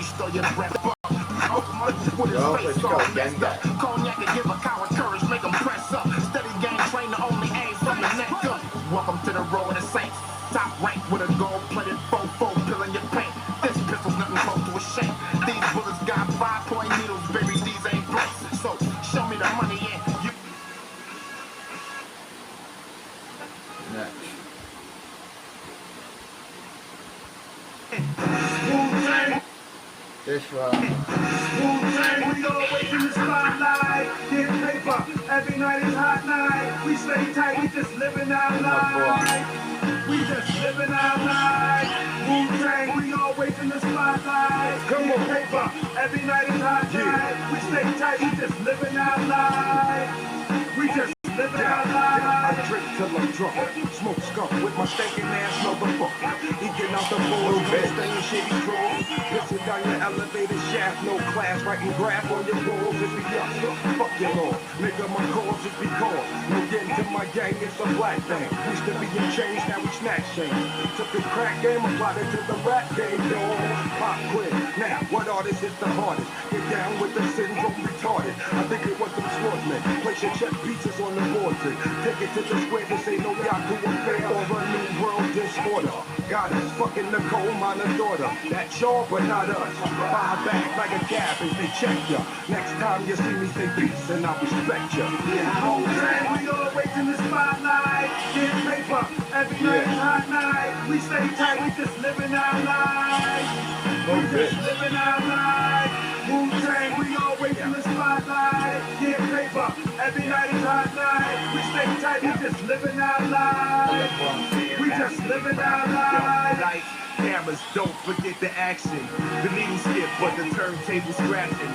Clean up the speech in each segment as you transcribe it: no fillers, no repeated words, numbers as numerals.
store your breath up. With his face all messed up. Cognac and give a coward courage, make him press up. Steady game train, the only aim from the neck up. Welcome to the row of the saints. Top rank with a gold-plated fofo pill in your paint. This pistol's nothing close to a shank. These bullets got 5-point needles, baby, these ain't blanks. So show me the money and you. Next. This one. We always in the spotlight, getting paper. Every night is hot night. We stay tight, we just living our life. We just living our life. Wu-Tang, we always in the spotlight. Come on, paper. Every night is hot night. We stay tight, we just living our life. We just living our life. I drink till I'm drunk, smoke skunk with my stinking ass motherfucker. Eating out the bowl, staying shitty draws. Pissing down your elevator shaft, no class, writing graph on your walls. If we up, fuck your law. Nigga, my cause is because no getting to my gang, it's a black thing. Used to be in chains, now we snatch chains. Took the crack game, applied it to the rap game, dog. Pop quit. Now, what artist is the hardest? Get down with the syndrome retarded. I think it was some sportsmen. Place your check pieces on the board. Take it to the square, this ain't no Yaku affair or a new world disorder. God is fucking the coal miner's daughter. That's y'all, but not us. Buy back like a cabbage, they check ya. Next time you see me, say peace and I respect ya. Yeah, we always in the spotlight, getting paper. Every night is hot night. We stay tight, we just living our life. We just living our life. Wu-Tang, we always in the spotlight, getting paper. Every night is hot night. We stay tight, we just living our life. We just living our life. Lights, cameras, don't forget the action. The needle skip, but the turntable scratching.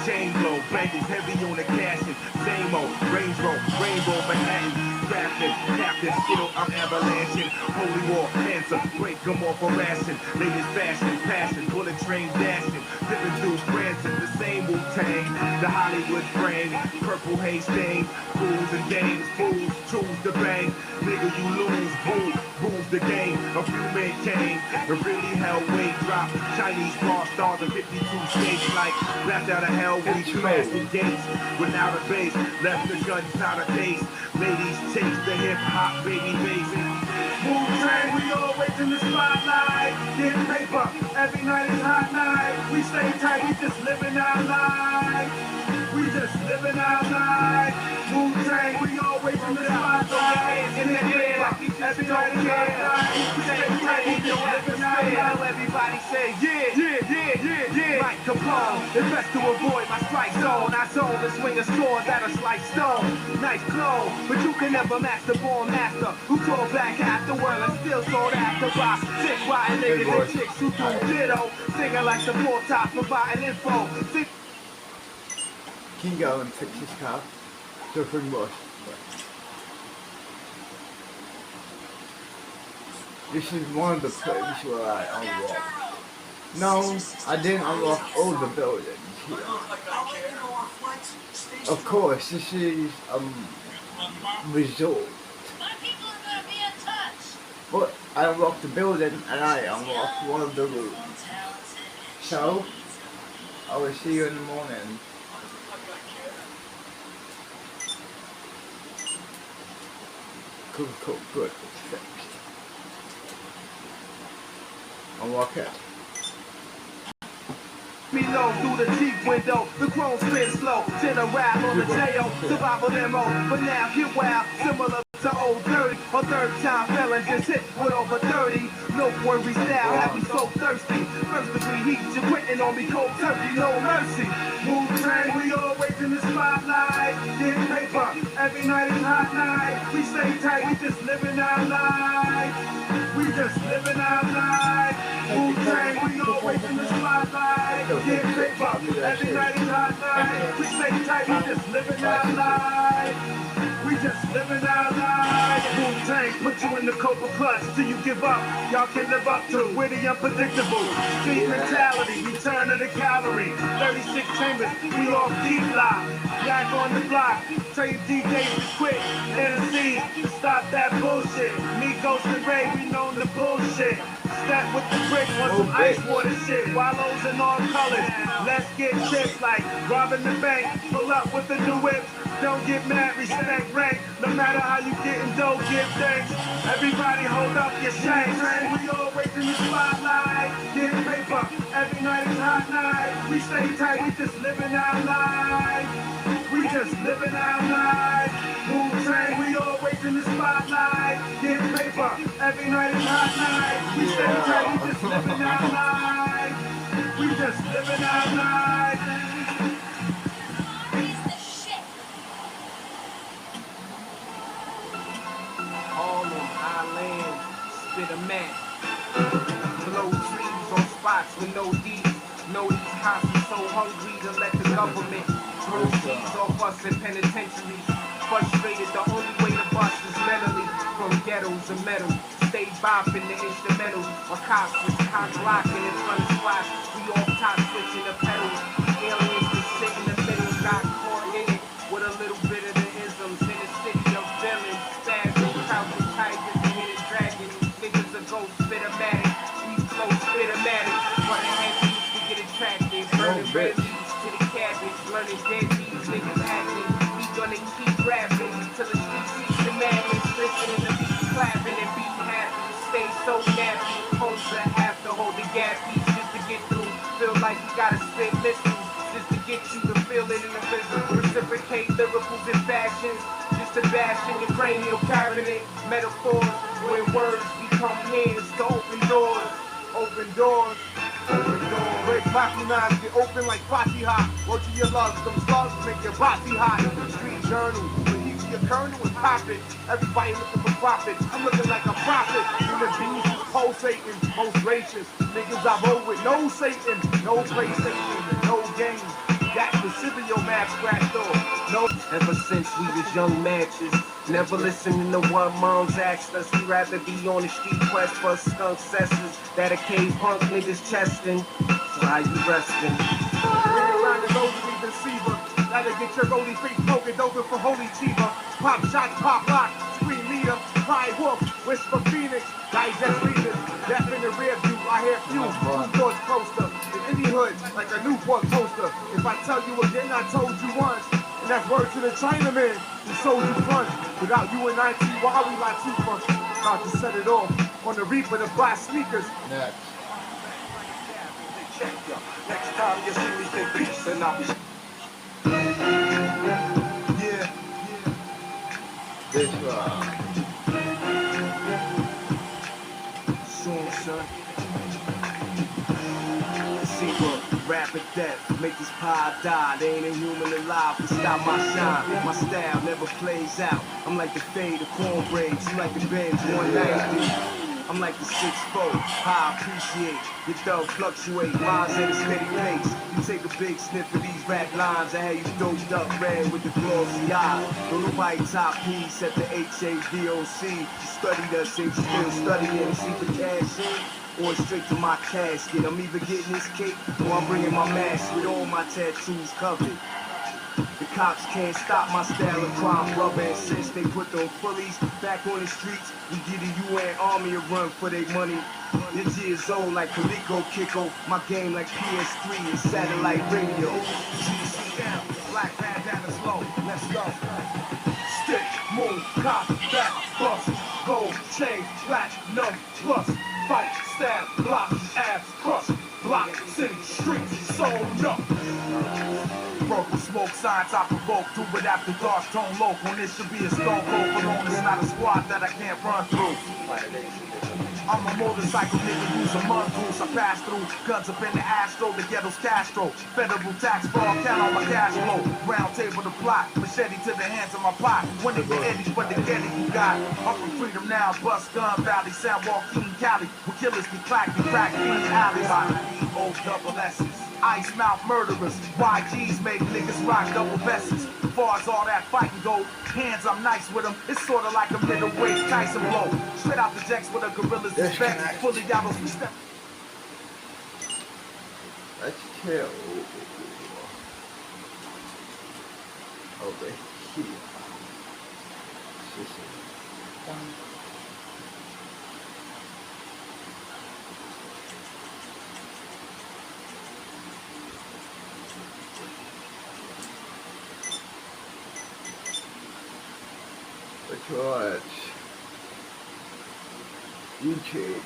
Chain blow, bangers heavy on the cashin'. Same old, Range Rover, Rainbow, Manhattan. Crafting, captain, still I'm avalanching. Holy war, cancer, break them off a ration. Latest fashion, passion, bullet train dashing. Dipping through Scranton, the same Wu-Tang. The Hollywood frame, purple haze stain. Fools and games, fools choose the bang. Nigga, you lose, boom, booze the game. A few men came, but really hell weight drop. Chinese raw stars in 52 states like left out of hell, we smashed the gates. Without a base, left the guns out of base. Ladies chase the hip-hop baby bass. Wu-Tang, we always in the spotlight, getting paper. Every night is hot night. We stay tight, we just living our life. We just living our life. Wu-Tang, we always in the spotlight, getting paper. Every night is hot night. We stay tight, we just living our life. Everybody say yeah. Mike Capone, it's best to avoid my strike zone. I zone the swing of swords at a slight stone. Nice clone, but you can never match the born master who tore back half the world and still sold after by sick rotten niggas and chicks who do ditto. Singing like the four tops, providing info. Can you go and fix his car? Nothing much. This is one of the places where I unlocked. No, I didn't unlock all the buildings here. Of course, this is resort. But I unlocked the building and I unlocked one of the rooms. So, I will see you in the morning. Good. It's fixed. Unlock it. Below through the Jeep window, the chrome spin slow. Send a rap on the J.O. Survival demo, but now get wild, similar to old dirty. A third time felon just hit with over 30. No worry style, have me so thirsty. First degree heat, you're quitting on me cold turkey, no mercy. Wu-Tang, we always in the spotlight, getting paper. Every night is hot night. We stay tight, we just living our life. We just living our life. Wu-Tang, we always in the spotlight, getting paper. Every night is hot night. We stay tight, we just living our life. We just living our lives. Wu-Tang, put you in the Copa clutch till you give up. Y'all can live up to with the unpredictable. Street mentality, return of the cavalry. 36 chambers, we off deep lock. Back on the block, tell your DJs to quit. NC, to stop that bullshit. Me, Ghost and Ray, we known the bullshit. Step with the brick on some Oh, ice bitch. water shit. Wallows in all colors. Let's get chips like robbing the bank. Pull up with the new whip. Don't get mad, respect rank. No matter how you getting dough, give thanks. Everybody hold up your shanks. We always in the spotlight. Get paper. Every night is hot night. We stay tight. We just living our life. We just living our life. Wu-Tang, we always in the spotlight. Get paper. Every night is hot night. We stay tight. We just living our life. We just living our life. All on high land, spit a map. Blow trees on spots with no D's. Know these cops are so hungry to let the government throw G's off us in penitentiaries. Frustrated, the only way to bust is mentally. From ghettos to metal, stay bopping the instrumental. Or cops with cock locking in front of spots. We all top switching the pedals. Aliens just sit in the middle, got caught in it with a little bit of the isms in the city of villains. Spazzing, crouching tigers, and hidden dragons. Niggas are ghost spit-o-matic. We flow spit-o-matic. Running heavy to get attracted. Burning red leaves to the cabbage. Learning dead beats, niggas acting. We gonna keep rapping till the street sees the madness. Listening to beats clapping and being happy. Stay so nappy. Homes to have to hold the gap piece just to get through. Feel like you gotta spit missiles just to get you to feel it in the physical. Reciprocate lyricals and fashions just to bash in your cranial cabinet. Metaphors when words become hands to open doors. Open doors. Open doors. Break Baki knives, get open like Fatiha. Word to your lungs, them slugs make your body hot. Street journal, when you see your kernel is popping. Everybody looking for profit. I'm looking like a prophet. Human beings is pulsating, most gracious. Niggas I roll with, no Satan, no PlayStation, no games. Got the Sibio map scratched off. No. Ever since we was young matches, never listening to what moms asked us. We rather be on the street quest for skunk cessors that a cave punk niggas chesting. So how you resting? Ring around the rosary receiver. That'll get your rolling face broken over for holy Chiba. Pop shots, pop lock, scream leader, cry wolf, whisper phoenix, digest leaders. Death in the rear view, I hear few, Newport closer. In any hood, like a Newport toaster. If I tell you again, I told you once. And that's word to the Chinaman who sold you front. Without you and IT, why we like super? About to set it off on the reaper to buy sneakers. Next. Next time you see me, say peace and I'll be. Yeah. This one. Soon, son. See what rapid death, make this pie die. They ain't a human alive to stop my shine. My style never plays out. I'm like the fade of cornbread, you like the Benz 190. I'm like the 6'4", I appreciate your thug fluctuate, rise at a steady pace. You take a big sniff of these rap lines, I had you doped up red with the glossy eye. Don't nobody top piece at the HAVOC. You studied us and you still studying, see the cash in, or straight to my casket. I'm either getting this cake or I'm bringing my mask with all my tattoos covered. The cops can't stop my style of crime, brother. And since they put them fullies back on the streets, we give the UN Army a run for their money. This year's old like Coleco Kiko, my game like PS3 and satellite radio. GCM, black bandana slow, let's go. Stick, move, cop, back, bust, gold, chain, platinum, plus, fight, stab, block, ass, crush, block, city, streets, sewn up. Broke the smoke signs I provoke, do it after dark, tone low. When this should be a stone cold alone, it's not a squad that I can't run through. I'm a motorcycle nigga, use a mongoose. I pass through guns up in the Astro, the ghetto's Castro. Federal tax fraud, count on my cash flow. Round table to plot, machete to the hands of my pot. One of the Eddies, but the Getty you got. I'm from Freedom Now, Bust Gun Valley, San Joaquin, Cali. Where killers be clacking, crack these alleys. Old double S's. Ice mouth murderers, YGs make niggas rock double vests. As far as all that fighting go, hands I'm nice with them. It's sorta like a middleweight Tyson blow. Straight out the jacks with a gorilla's respect. Fully out of step. Let's chill. Over here. watch YouTube.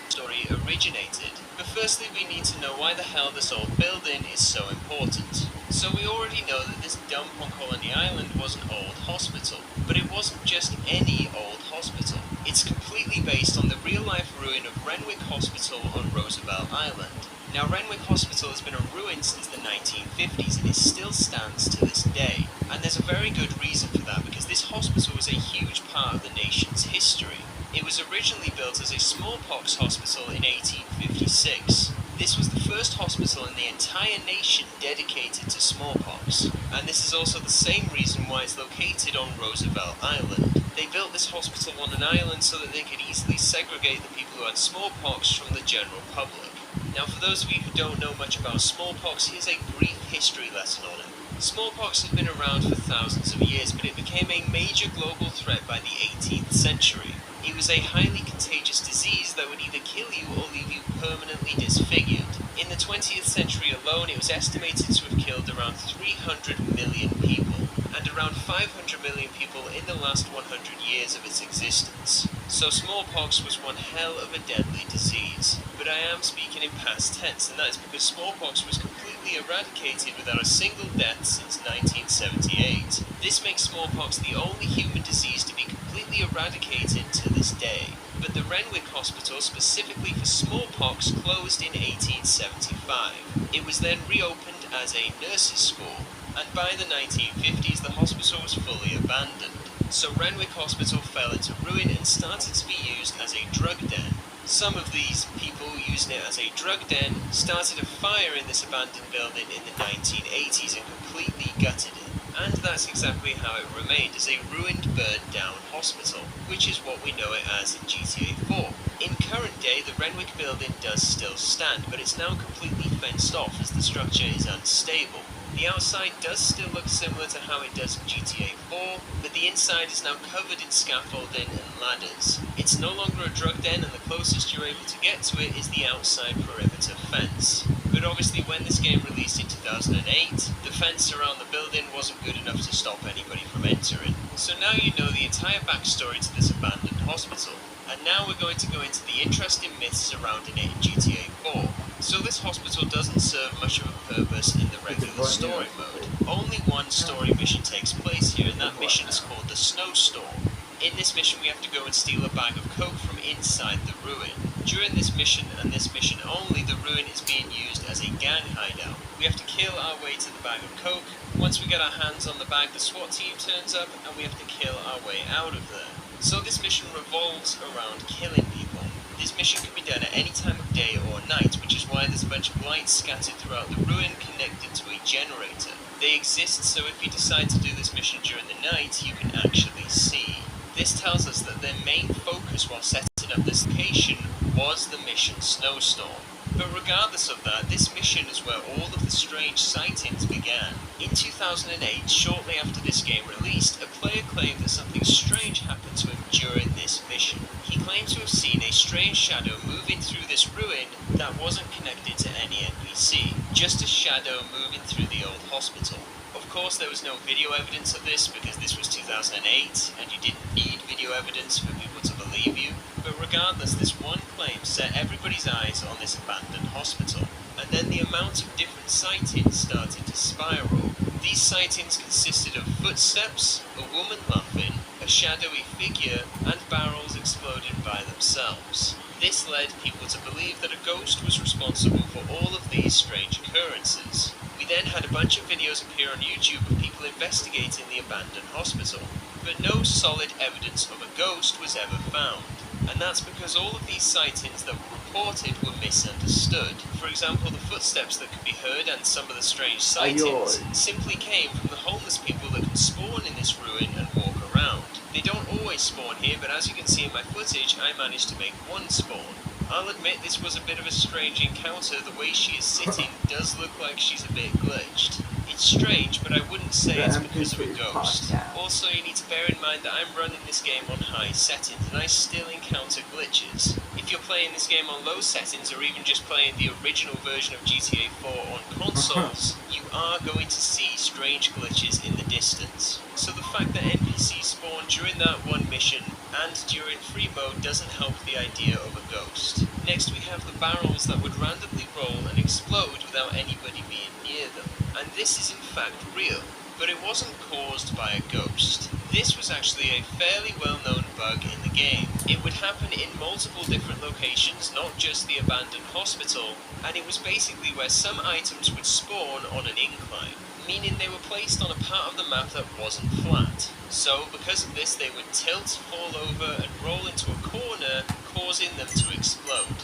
Story originated. But firstly, we need to know why the hell this old building is so important. So we already know that this dump on Colony Island was an old hospital, but it wasn't just any old hospital. It's completely based on the real-life ruin of Renwick Hospital on Roosevelt Island. Now, Renwick Hospital has been a ruin since the 1950s and it still stands to this day. And there's a very good reason for that, because this hospital was a huge part of the nation's history. It was originally built as a smallpox hospital in 1856. This was the first hospital in the entire nation dedicated to smallpox, and this is also the same reason why it's located on Roosevelt Island. They built this hospital on an island so that they could easily segregate the people who had smallpox from the general public. Now, for those of you who don't know much about smallpox, here's a brief history lesson on it. Smallpox had been around for thousands of years, but it became a major global threat by the 18th century. It was a highly contagious disease that would either kill you or leave you permanently disfigured. In the 20th century alone, it was estimated to have killed around 300 million people, and around 500 million people in the last 100 years of its existence. So smallpox was one hell of a deadly disease. But I am speaking in past tense, and that is because smallpox was completely eradicated without a single death since 1978. This makes smallpox the only human disease to be completely eradicated to this day. But the Renwick Hospital, specifically for smallpox, closed in 1875. It was then reopened as a nurses' school, and by the 1950s the hospital was fully abandoned. So Renwick Hospital fell into ruin and started to be used as a drug den. Some of these people using it as a drug den started a fire in this abandoned building in the 1980s and completely gutted it. And that's exactly how it remained, as a ruined, burned down hospital, which is what we know it as in GTA 4. In current day, the Renwick building does still stand, but it's now completely fenced off as the structure is unstable. The outside does still look similar to how it does in GTA 4, but the inside is now covered in scaffolding and ladders. It's no longer a drug den, and the closest you're able to get to it is the outside perimeter fence. But obviously when this game released in 2008, the fence around the building wasn't good enough to stop anybody from entering. So now you know the entire backstory to this abandoned hospital. And now we're going to go into the interesting myths surrounding it in GTA 4. So this hospital doesn't serve much of a purpose in the regular story mode. Only one story mission takes place here, and that mission is called the Snowstorm. In this mission we have to go and steal a bag of coke from inside the ruin. During this mission, and this mission only, the ruin is being used as a gang hideout. We have to kill our way to the bag of coke. Once we get our hands on the bag, the SWAT team turns up and we have to kill our way out of there. So this mission revolves around killing people. This mission can be done at any time of day or night, which is why there's a bunch of lights scattered throughout the ruin connected to a generator. They exist so if you decide to do this mission during the night, you can actually see. This tells us that their main focus while setting up this location was the mission Snowstorm. But regardless of that, this mission is where all of the strange sightings began. In 2008, shortly after this game released, a player claimed that something strange happened to him during this mission. He claimed to have seen a strange shadow moving through this ruin that wasn't connected to any NPC, just a shadow moving through the old hospital. Of course, there was no video evidence of this because this was 2008 and you didn't need video evidence for people to believe you. But regardless, this one claim set everybody's eyes on this abandoned hospital. And then the amount of different sightings started to spiral. These sightings consisted of footsteps, a woman laughing, a shadowy figure, and barrels exploding by themselves. This led people to believe that a ghost was responsible for all of these strange occurrences. We then had a bunch of videos appear on YouTube of people investigating the abandoned hospital, but no solid evidence of a ghost was ever found. And that's because all of these sightings that were reported were misunderstood. For example, the footsteps that could be heard and some of the strange sightings simply came from the homeless people that can spawn in this ruin and walk around. They don't always spawn here, but as you can see in my footage, I managed to make one spawn. I'll admit this was a bit of a strange encounter. The way she is sitting does look like she's a bit glitched. It's strange, but I wouldn't say it's because of a ghost. Also, you need to bear in mind that I'm running this game on high settings, and I still encounter glitches. If you're playing this game on low settings, or even just playing the original version of GTA 4 on consoles, you are going to see strange glitches in the distance. so the fact that NPCs spawn during that one mission and during free mode doesn't help the idea of a ghost. Next we have the barrels that would randomly roll and explode without anybody being near them, and this is in fact real, but it wasn't caused by a ghost. This was actually a fairly well-known bug in the game. It would happen in multiple different locations, not just the abandoned hospital, and it was basically where some items would spawn on an incline, meaning they were placed on a part of the map that wasn't flat. So, because of this, they would tilt, fall over, and roll into a corner, causing them to explode.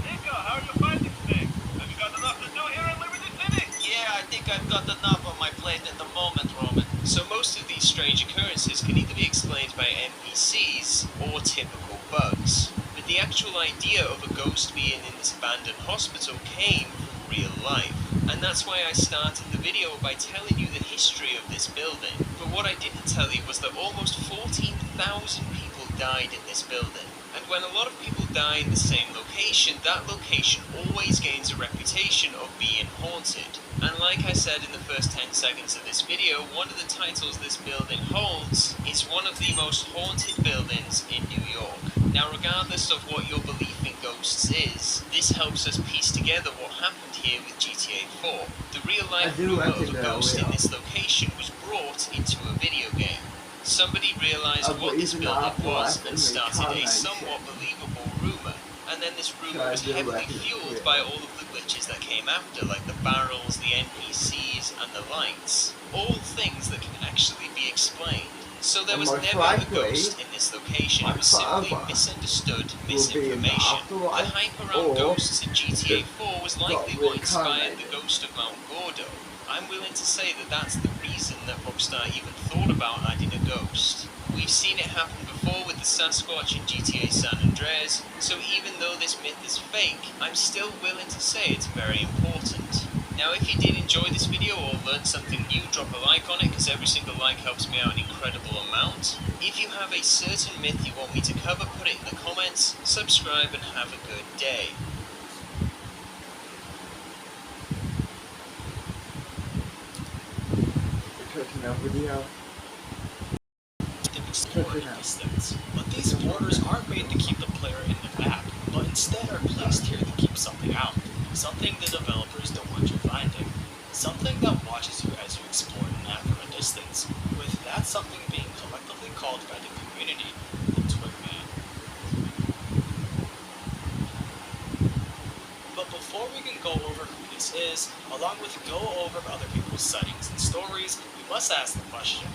Nico, how are you finding things? Have you got enough to do here in Liberty City? Yeah, I think I've got enough on my plate at the moment, Roman. So most of these strange occurrences can either be explained by NPCs or typical bugs. But the actual idea of a ghost being in this abandoned hospital came from real life. And that's why I started the video by telling you the history of this building. But what I didn't tell you was that almost 14,000 people died in this building. And when a lot of people die in the same location, that location always gains a reputation of being haunted. And like I said in the first 10 seconds of this video, one of the titles this building holds is one of the most haunted buildings in New York. Now regardless of what your belief in ghosts is, this helps us piece together what happened here with GTA 4. The real life rumour of a ghost in this location was brought into a video game. Somebody realised what this building was and started a somewhat believable rumour, and then this rumour was heavily fueled by all of the glitches that came after, like the barrels, the NPCs, and the lights. All things that can actually be explained. So there was never a ghost in this location, it was simply misunderstood misinformation. The hype around ghosts in GTA 4 was likely what inspired the ghost of Mount Gordo. I'm willing to say that that's the reason that Rockstar even thought about adding a ghost. We've seen it happen before with the Sasquatch in GTA San Andreas, so even though this myth is fake, I'm still willing to say it's very important. Now if you did enjoy this video or learned something new, drop a like on it, because every single like helps me out an incredible amount. If you have a certain myth you want me to cover, put it in the comments, subscribe and have a good day. Video. Exploring distance. But these borders aren't made to keep the player in the map, but instead are placed here to keep something out. Something the developers don't want you finding. Something that watches you as you explore the map from a distance, with that something being collectively called by the community the Twigman. But before we can go over who this is, along with go over other people's sightings and stories, we must ask the question,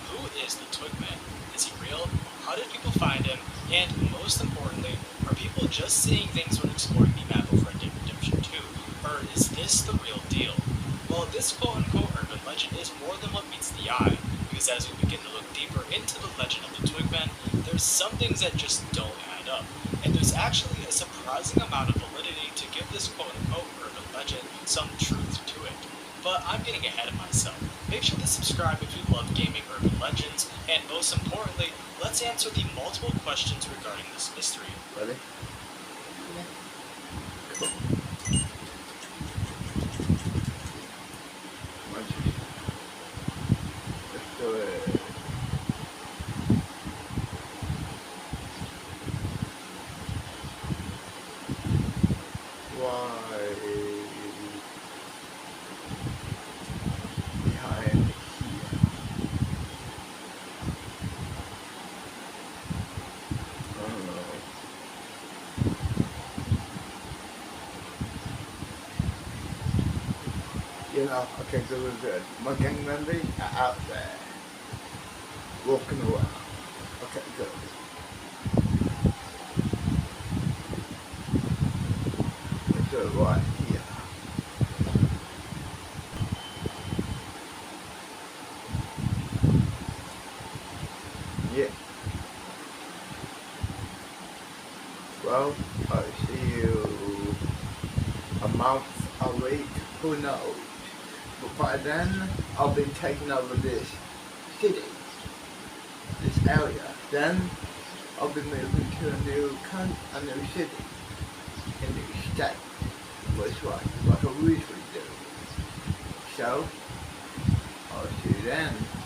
who is the Twigman? Is he real? How did people find him? And most importantly, are people just seeing things when exploring the map of Red Dead Redemption 2? Or is this the real deal? Well, this quote-unquote urban legend is more than what meets the eye, because as we begin to look deeper into the legend of the Twigman, there's some things that just don't add up. And there's actually a surprising amount of validity to give this quote-unquote urban legend some truth to it. But I'm getting ahead of myself. Make sure to subscribe if you love gaming urban legends, and most importantly, let's answer the multiple questions regarding this mystery. Ready? Cool. Let's do it. Why? Behind here. You know, okay, so we're good. My gang members are out there, walking around. Okay, good. Let's do it right here. Yeah. Well, I see you a month, a week, who knows? But by then, I'll be taking over this city, this area. Then, I'll be moving to a new city, a new state. That's right, like I usually do. So, I'll see you then.